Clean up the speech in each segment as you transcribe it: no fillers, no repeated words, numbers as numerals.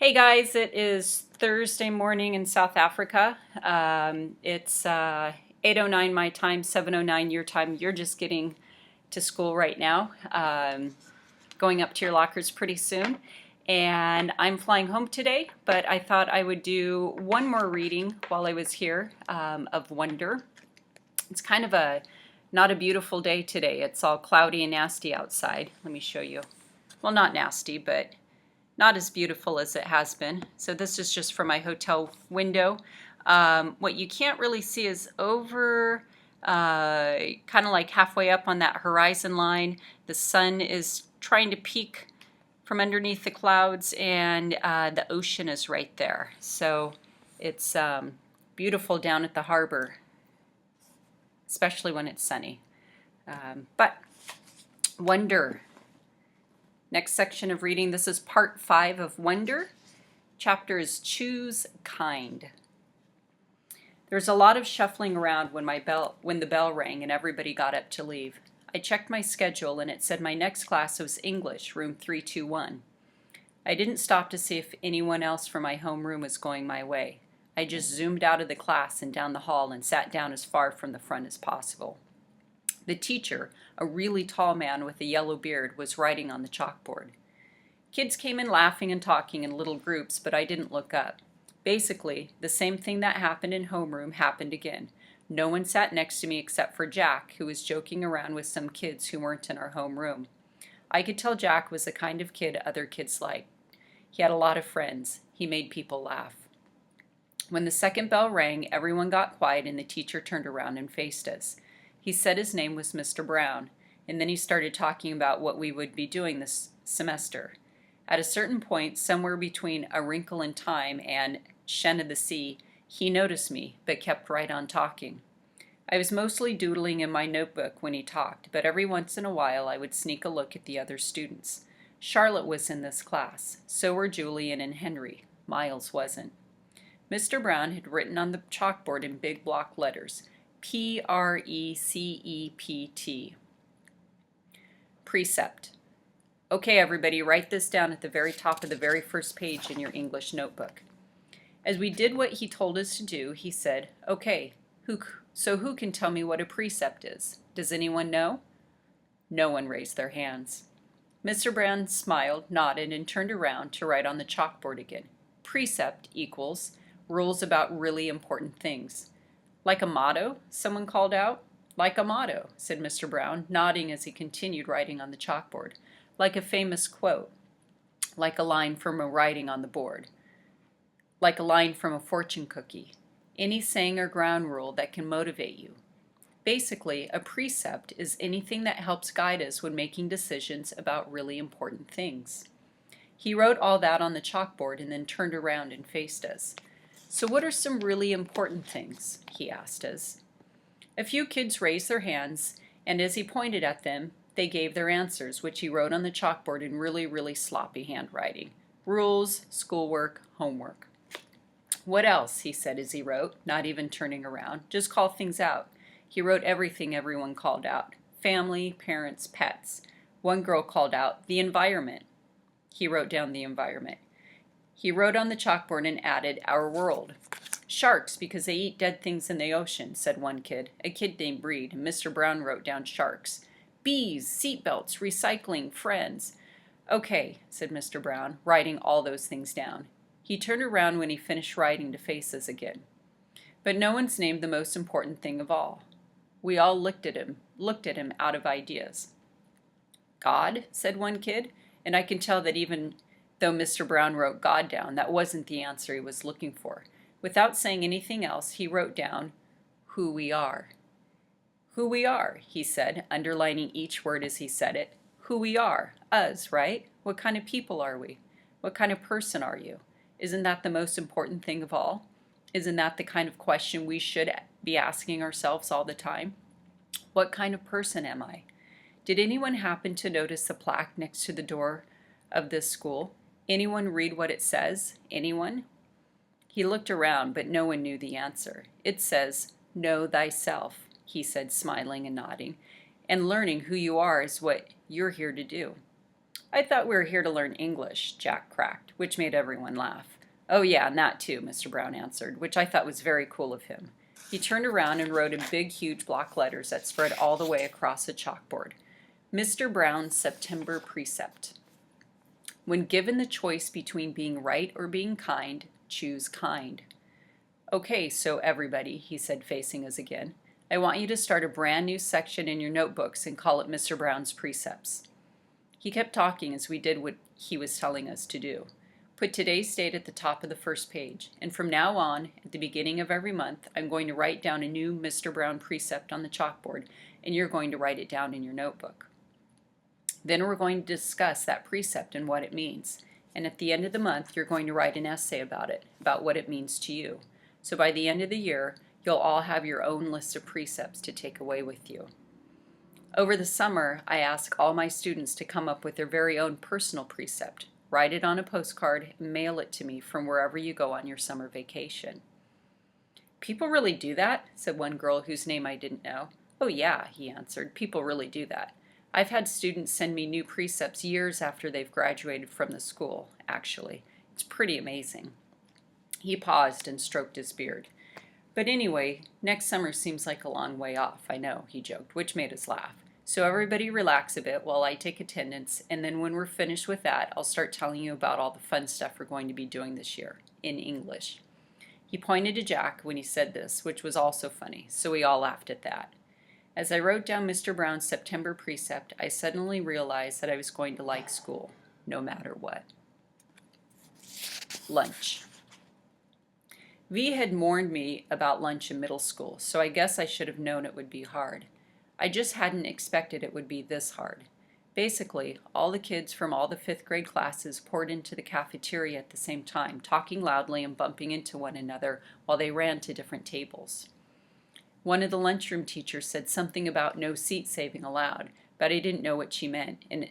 Hey guys, it is Thursday morning in South Africa. It's 8:09 my time, 7:09 your time. You're just getting to school right now, going up to your lockers pretty soon. And I'm flying home today, but I thought I would do one more reading while I was here of Wonder. It's kind of not a beautiful day today. It's all cloudy and nasty outside. Let me show you. Well, not nasty, but not as beautiful as it has been. So this is just from my hotel window. What you can't really see is over kind of like halfway up on that horizon line. The sun is trying to peek from underneath the clouds, and the ocean is right there. So it's beautiful down at the harbor, especially when it's sunny. But Wonder. Next section of reading, this is part 5 of Wonder. Chapter is Choose Kind. There's a lot of shuffling around when the bell rang and everybody got up to leave. I checked my schedule and it said my next class was English, room 321. I didn't stop to see if anyone else from my homeroom was going my way. I just zoomed out of the class and down the hall and sat down as far from the front as possible. The teacher, a really tall man with a yellow beard, was writing on the chalkboard. Kids came in laughing and talking in little groups, but I didn't look up. Basically, the same thing that happened in homeroom happened again. No one sat next to me except for Jack, who was joking around with some kids who weren't in our homeroom. I could tell Jack was the kind of kid other kids liked. He had a lot of friends. He made people laugh. When the second bell rang, everyone got quiet and the teacher turned around and faced us. He said his name was Mr. Brown, and then he started talking about what we would be doing this semester. At a certain point, somewhere between A Wrinkle in Time and Shen of the Sea, he noticed me, but kept right on talking. I was mostly doodling in my notebook when he talked, but every once in a while I would sneak a look at the other students. Charlotte was in this class. So were Julian and Henry. Miles wasn't. Mr. Brown had written on the chalkboard in big block letters, Precept. Precept. Okay, everybody, write this down at the very top of the very first page in your English notebook. As we did what he told us to do, he said, okay, who can tell me what a precept is? Does anyone know? No one raised their hands. Mr. Brown smiled, nodded, and turned around to write on the chalkboard again. Precept equals rules about really important things. Like a motto? Someone called out. Like a motto, said Mr. Brown, nodding as he continued writing on the chalkboard. Like a famous quote. Like a line from a writing on the board. Like a line from a fortune cookie. Any saying or ground rule that can motivate you. Basically, a precept is anything that helps guide us when making decisions about really important things. He wrote all that on the chalkboard and then turned around and faced us. So what are some really important things? He asked us. A few kids raised their hands, and as he pointed at them, they gave their answers, which he wrote on the chalkboard in really, really sloppy handwriting. Rules, schoolwork, homework. What else? He said as he wrote, not even turning around. Just call things out. He wrote everything everyone called out. Family, parents, pets. One girl called out, the environment. He wrote down the environment. He wrote on the chalkboard and added, our world. Sharks, because they eat dead things in the ocean, said one kid, a kid named Breed, and Mr. Brown wrote down sharks. Bees, seatbelts, recycling, friends. Okay, said Mr. Brown, writing all those things down. He turned around when he finished writing to face us again. But no one's named the most important thing of all. We all looked at him out of ideas. God, said one kid, and I can tell that even though Mr. Brown wrote God down, that wasn't the answer he was looking for. Without saying anything else, he wrote down who we are. Who we are, he said, underlining each word as he said it. Who we are, us, right? What kind of people are we? What kind of person are you? Isn't that the most important thing of all? Isn't that the kind of question we should be asking ourselves all the time? What kind of person am I? Did anyone happen to notice the plaque next to the door of this school? Anyone read what it says? Anyone? He looked around, but no one knew the answer. It says, know thyself, he said, smiling and nodding. And learning who you are is what you're here to do. I thought we were here to learn English, Jack cracked, which made everyone laugh. Oh, yeah, and that too, Mr. Brown answered, which I thought was very cool of him. He turned around and wrote in big, huge block letters that spread all the way across the chalkboard. Mr. Brown's September Precept. When given the choice between being right or being kind, choose kind. Okay, so everybody, he said, facing us again, I want you to start a brand new section in your notebooks and call it Mr. Brown's Precepts. He kept talking as we did what he was telling us to do. Put today's date at the top of the first page, and from now on, at the beginning of every month, I'm going to write down a new Mr. Brown precept on the chalkboard, and you're going to write it down in your notebook. Then we're going to discuss that precept and what it means, and at the end of the month, you're going to write an essay about it, about what it means to you. So by the end of the year, you'll all have your own list of precepts to take away with you. Over the summer, I ask all my students to come up with their very own personal precept. Write it on a postcard and mail it to me from wherever you go on your summer vacation. People really do that? Said one girl whose name I didn't know. Oh yeah, he answered. People really do that. I've had students send me new precepts years after they've graduated from the school, actually. It's pretty amazing. He paused and stroked his beard. But anyway, next summer seems like a long way off, I know, he joked, which made us laugh. So everybody relax a bit while I take attendance, and then when we're finished with that, I'll start telling you about all the fun stuff we're going to be doing this year, in English. He pointed to Jack when he said this, which was also funny, so we all laughed at that. As I wrote down Mr. Brown's September precept, I suddenly realized that I was going to like school, no matter what. Lunch. V had warned me about lunch in middle school, so I guess I should have known it would be hard. I just hadn't expected it would be this hard. Basically, all the kids from all the 5th grade classes poured into the cafeteria at the same time, talking loudly and bumping into one another while they ran to different tables. One of the lunchroom teachers said something about no seat saving allowed, but I didn't know what she meant, and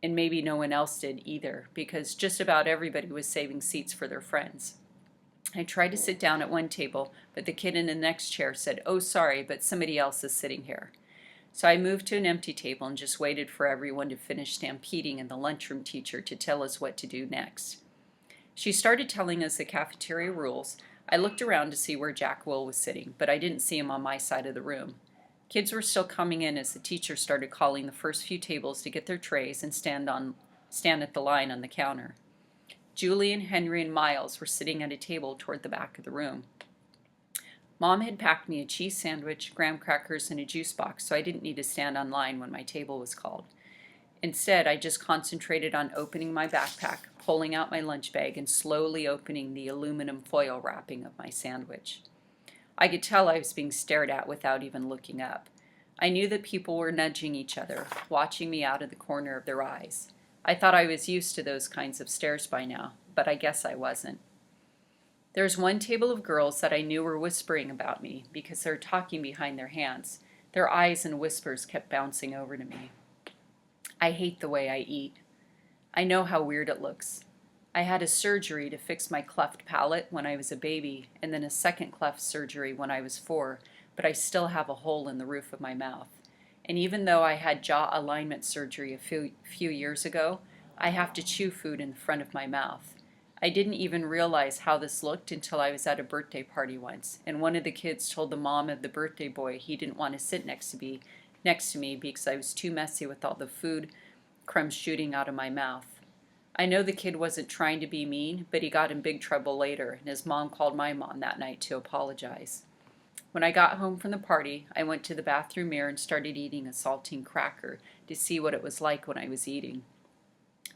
maybe no one else did either, because just about everybody was saving seats for their friends. I tried to sit down at one table, but the kid in the next chair said, "Oh, sorry, but somebody else is sitting here." So I moved to an empty table and just waited for everyone to finish stampeding and the lunchroom teacher to tell us what to do next. She started telling us the cafeteria rules. I looked around to see where Jack Will was sitting, but I didn't see him on my side of the room. Kids were still coming in as the teacher started calling the first few tables to get their trays and stand at the line on the counter. Julian, Henry, and Miles were sitting at a table toward the back of the room. Mom had packed me a cheese sandwich, graham crackers, and a juice box, so I didn't need to stand on line when my table was called. Instead, I just concentrated on opening my backpack, pulling out my lunch bag, and slowly opening the aluminum foil wrapping of my sandwich. I could tell I was being stared at without even looking up. I knew that people were nudging each other, watching me out of the corner of their eyes. I thought I was used to those kinds of stares by now, but I guess I wasn't. There was one table of girls that I knew were whispering about me because they were talking behind their hands. Their eyes and whispers kept bouncing over to me. I hate the way I eat. I know how weird it looks. I had a surgery to fix my cleft palate when I was a baby, and then a second cleft surgery when I was 4, but I still have a hole in the roof of my mouth. And even though I had jaw alignment surgery a few years ago, I have to chew food in the front of my mouth. I didn't even realize how this looked until I was at a birthday party once, and one of the kids told the mom of the birthday boy he didn't want to sit next to me because I was too messy with all the food crumbs shooting out of my mouth. I know the kid wasn't trying to be mean, but he got in big trouble later, and his mom called my mom that night to apologize. When I got home from the party, I went to the bathroom mirror and started eating a saltine cracker to see what it was like when I was eating.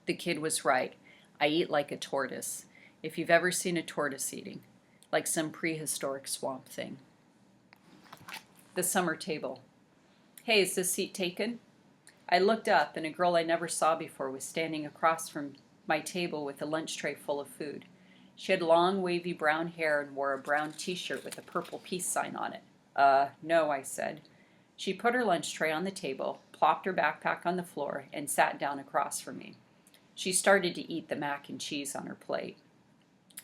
The kid was right. I eat like a tortoise, if you've ever seen a tortoise eating, like some prehistoric swamp thing. The summer table. Hey, is this seat taken? I looked up, and a girl I never saw before was standing across from my table with a lunch tray full of food. She had long, wavy brown hair and wore a brown t-shirt with a purple peace sign on it. No, I said. She put her lunch tray on the table, plopped her backpack on the floor, and sat down across from me. She started to eat the mac and cheese on her plate.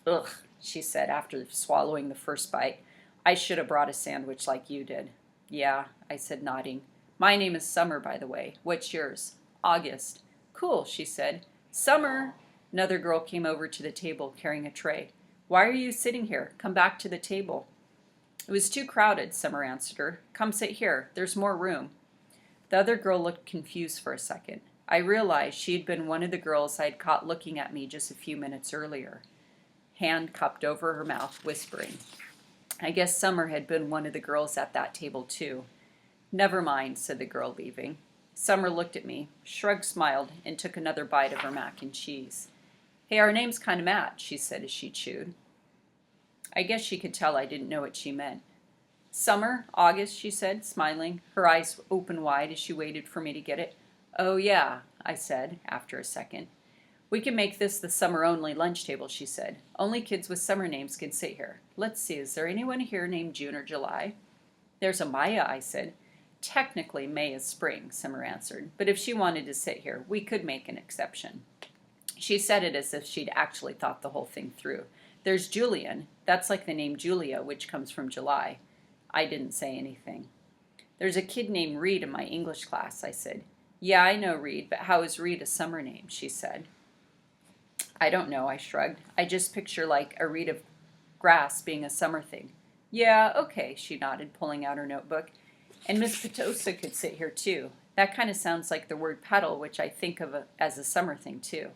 Ugh, she said after swallowing the first bite. I should have brought a sandwich like you did. Yeah, I said, nodding. My name is Summer, by the way. What's yours? August. Cool, she said. Summer! Another girl came over to the table carrying a tray. Why are you sitting here? Come back to the table. It was too crowded, Summer answered her. Come sit here. There's more room. The other girl looked confused for a second. I realized she had been one of the girls I had caught looking at me just a few minutes earlier. Hand cupped over her mouth, whispering. I guess Summer had been one of the girls at that table, too. Never mind, said the girl, leaving. Summer looked at me, shrugged, smiled, and took another bite of her mac and cheese. Hey, our names kind of match, she said as she chewed. I guess she could tell I didn't know what she meant. Summer, August, she said, smiling, her eyes open wide as she waited for me to get it. Oh, yeah, I said, after a second. We can make this the summer-only lunch table, she said. Only kids with summer names can sit here. Let's see, is there anyone here named June or July? There's a Maya, I said. Technically, May is spring, Summer answered, but if she wanted to sit here, we could make an exception. She said it as if she'd actually thought the whole thing through. There's Julian. That's like the name Julia, which comes from July. I didn't say anything. There's a kid named Reed in my English class, I said. Yeah, I know Reed, but how is Reed a summer name, she said. I don't know, I shrugged. I just picture like a reed of grass being a summer thing. Yeah, okay, she nodded, pulling out her notebook. And Miss Petosa could sit here, too. That kind of sounds like the word petal, which I think of as a summer thing, too.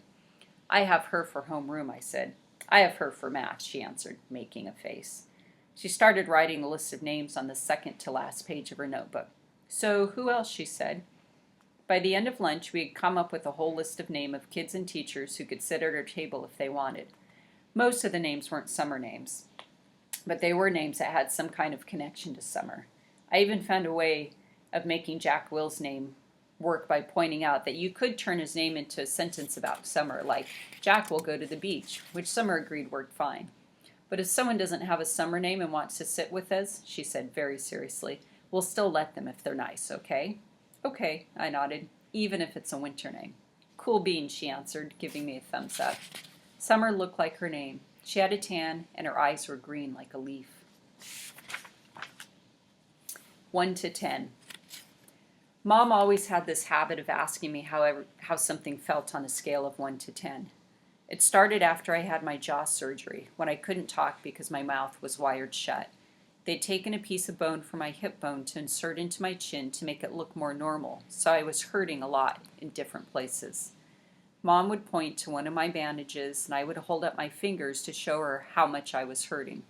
I have her for homeroom, I said. I have her for math, she answered, making a face. She started writing a list of names on the second-to-last page of her notebook. So, who else, she said. By the end of lunch, we had come up with a whole list of names of kids and teachers who could sit at our table if they wanted. Most of the names weren't summer names, but they were names that had some kind of connection to summer. I even found a way of making Jack Will's name work by pointing out that you could turn his name into a sentence about summer, like, Jack will go to the beach, which Summer agreed worked fine. But if someone doesn't have a summer name and wants to sit with us, she said very seriously, we'll still let them if they're nice, okay? Okay, I nodded, even if it's a winter name. Cool beans, she answered, giving me a thumbs up. Summer looked like her name. She had a tan, and her eyes were green like a leaf. 1 to 10. Mom always had this habit of asking me how something felt on a scale of 1 to 10. It started after I had my jaw surgery, when I couldn't talk because my mouth was wired shut. They'd taken a piece of bone from my hip bone to insert into my chin to make it look more normal, so I was hurting a lot in different places. Mom would point to one of my bandages, and I would hold up my fingers to show her how much I was hurting.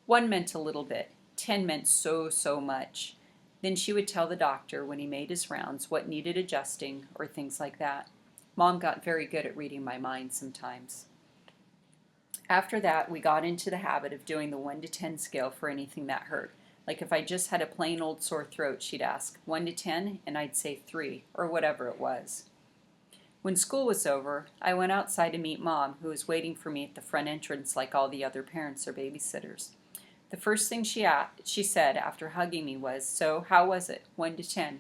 1 meant a little bit. 10 meant so much. Then she would tell the doctor when he made his rounds what needed adjusting or things like that. Mom got very good at reading my mind sometimes. After that, we got into the habit of doing the 1 to 10 scale for anything that hurt. Like if I just had a plain old sore throat, she'd ask, 1 to 10, and I'd say 3, or whatever it was. When school was over, I went outside to meet Mom, who was waiting for me at the front entrance like all the other parents or babysitters. The first thing she said after hugging me was, so, how was it, 1 to 10?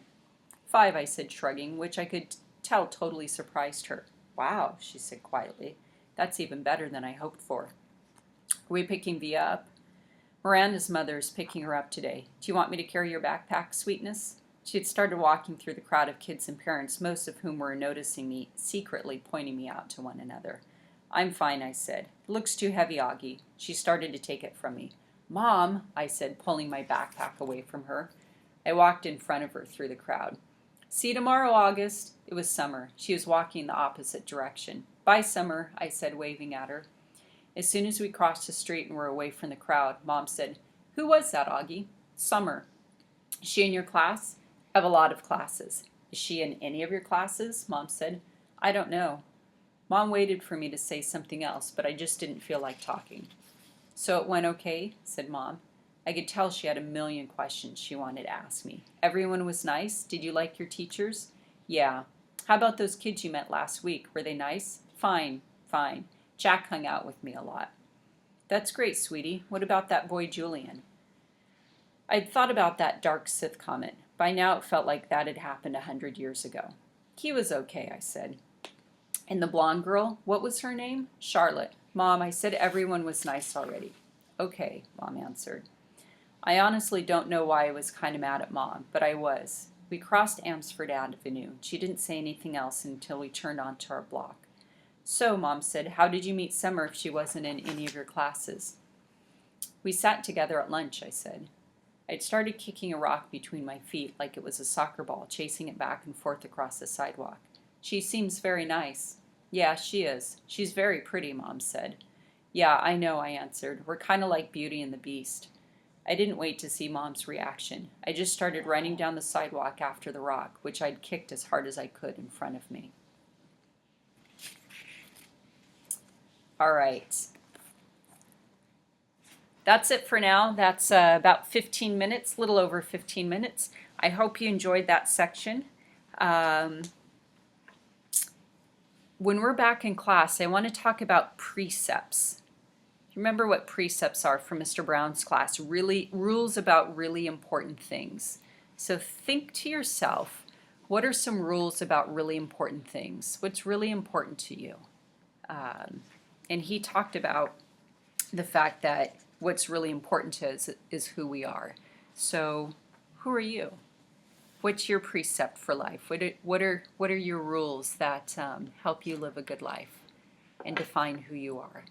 5, I said, shrugging, which I could tell totally surprised her. Wow, she said quietly. That's even better than I hoped for. Are we picking Via up? Miranda's mother is picking her up today. Do you want me to carry your backpack, sweetness? She had started walking through the crowd of kids and parents, most of whom were noticing me, secretly pointing me out to one another. I'm fine, I said. It looks too heavy, Augie. She started to take it from me. Mom, I said, pulling my backpack away from her. I walked in front of her through the crowd. See you tomorrow, August. It was Summer. She was walking the opposite direction. Bye, Summer, I said, waving at her. As soon as we crossed the street and were away from the crowd, Mom said, Who was that, Augie? Summer. Is she in your class? I have a lot of classes. Is she in any of your classes? Mom said. I don't know. Mom waited for me to say something else, but I just didn't feel like talking. So it went okay, said Mom. I could tell she had a million questions she wanted to ask me. Everyone was nice? Did you like your teachers? Yeah. How about those kids you met last week? Were they nice? Fine. Jack hung out with me a lot. That's great, sweetie. What about that boy Julian? I'd thought about that dark Sith comet. By now it felt like that had happened 100 years ago. He was okay, I said. And the blonde girl, what was her name? Charlotte. Mom, I said everyone was nice already. Okay, Mom answered. I honestly don't know why I was kind of mad at Mom, but I was. We crossed Amsford Avenue. She didn't say anything else until we turned onto our block. So, Mom said, how did you meet Summer if she wasn't in any of your classes? We sat together at lunch, I said. I'd started kicking a rock between my feet like it was a soccer ball, chasing it back and forth across the sidewalk. She seems very nice. Yeah, she is. She's very pretty, Mom said. Yeah, I know, I answered. We're kind of like Beauty and the Beast. I didn't wait to see Mom's reaction. I just started running down the sidewalk after the rock, which I'd kicked as hard as I could in front of me. All right. That's it for now. That's about 15 minutes, a little over 15 minutes. I hope you enjoyed that section. When we're back in class, I want to talk about precepts. Remember what precepts are from Mr. Brown's class, really rules about really important things. So think to yourself, what are some rules about really important things? What's really important to you? And he talked about the fact that what's really important to us is who we are. So who are you? What's your precept for life? What are your rules that help you live a good life and define who you are?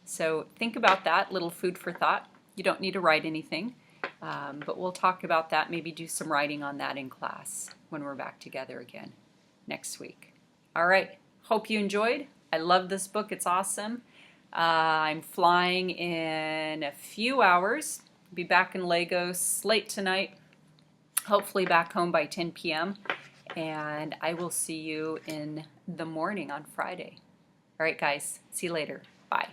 So think about that, little food for thought. You don't need to write anything, but we'll talk about that, maybe do some writing on that in class when we're back together again next week. All right, hope you enjoyed. I love this book, it's awesome. I'm flying in a few hours. Be back in Lagos late tonight, hopefully back home by 10 p.m. And I will see you in the morning on Friday. All right, guys, see you later. Bye.